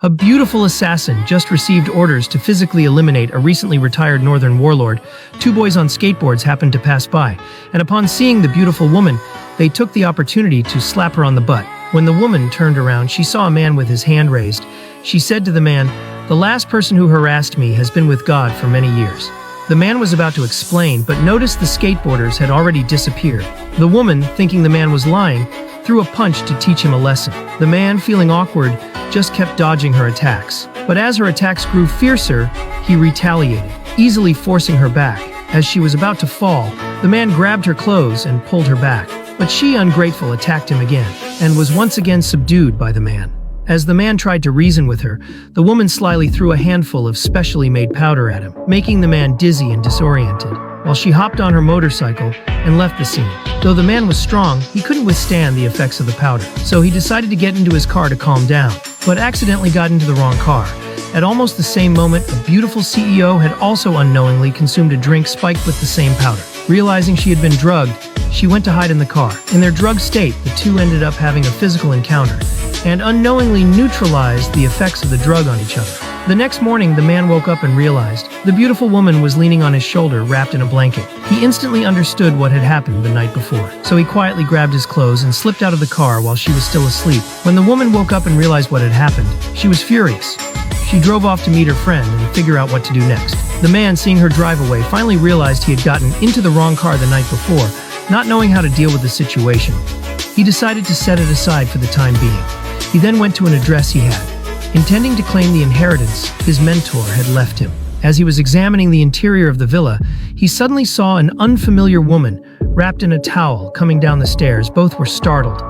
A beautiful assassin just received orders to physically eliminate a recently retired northern warlord. Two boys on skateboards happened to pass by, and upon seeing the beautiful woman, they took the opportunity to slap her on the butt. When the woman turned around, she saw a man with his hand raised. She said to the man, "The last person who harassed me has been with God for many years." The man was about to explain, but noticed the skateboarders had already disappeared. The woman, thinking the man was lying, threw a punch to teach him a lesson. The man, feeling awkward, just kept dodging her attacks. But as her attacks grew fiercer, he retaliated, easily forcing her back. As she was about to fall, the man grabbed her clothes and pulled her back. But she, ungrateful, attacked him again, and was once again subdued by the man. As the man tried to reason with her, the woman slyly threw a handful of specially made powder at him, making the man dizzy and disoriented, while she hopped on her motorcycle and left the scene. Though the man was strong, he couldn't withstand the effects of the powder, so he decided to get into his car to calm down, but accidentally got into the wrong car. At almost the same moment, a beautiful CEO had also unknowingly consumed a drink spiked with the same powder. Realizing she had been drugged, she went to hide in the car. In their drugged state, the two ended up having a physical encounter, and unknowingly neutralized the effects of the drug on each other. The next morning, the man woke up and realized the beautiful woman was leaning on his shoulder, wrapped in a blanket. He instantly understood what had happened the night before, so he quietly grabbed his clothes and slipped out of the car while she was still asleep. When the woman woke up and realized what had happened, she was furious. She drove off to meet her friend and figure out what to do next. The man, seeing her drive away, finally realized he had gotten into the wrong car the night before, not knowing how to deal with the situation. He decided to set it aside for the time being. He then went to an address he had, intending to claim the inheritance his mentor had left him. As he was examining the interior of the villa, he suddenly saw an unfamiliar woman wrapped in a towel coming down the stairs. Both were startled.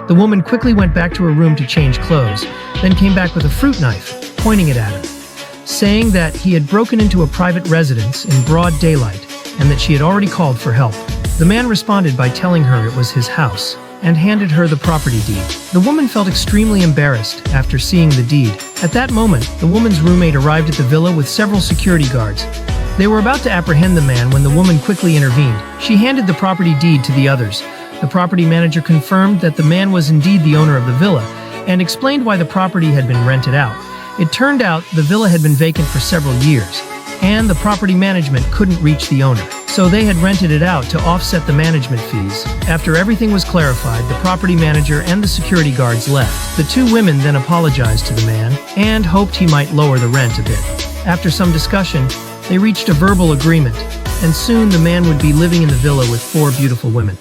The woman quickly went back to her room to change clothes, then came back with a fruit knife, pointing it at him, saying that he had broken into a private residence in broad daylight and that she had already called for help. The man responded by telling her it was his house and handed her the property deed. The woman felt extremely embarrassed after seeing the deed. At that moment, the woman's roommate arrived at the villa with several security guards. They were about to apprehend the man when the woman quickly intervened. She handed the property deed to the others. The property manager confirmed that the man was indeed the owner of the villa and explained why the property had been rented out. It turned out the villa had been vacant for several years, and the property management couldn't reach the owner, so they had rented it out to offset the management fees. After everything was clarified, the property manager and the security guards left. The two women then apologized to the man and hoped he might lower the rent a bit. After some discussion, they reached a verbal agreement, and soon the man would be living in the villa with 4 beautiful women.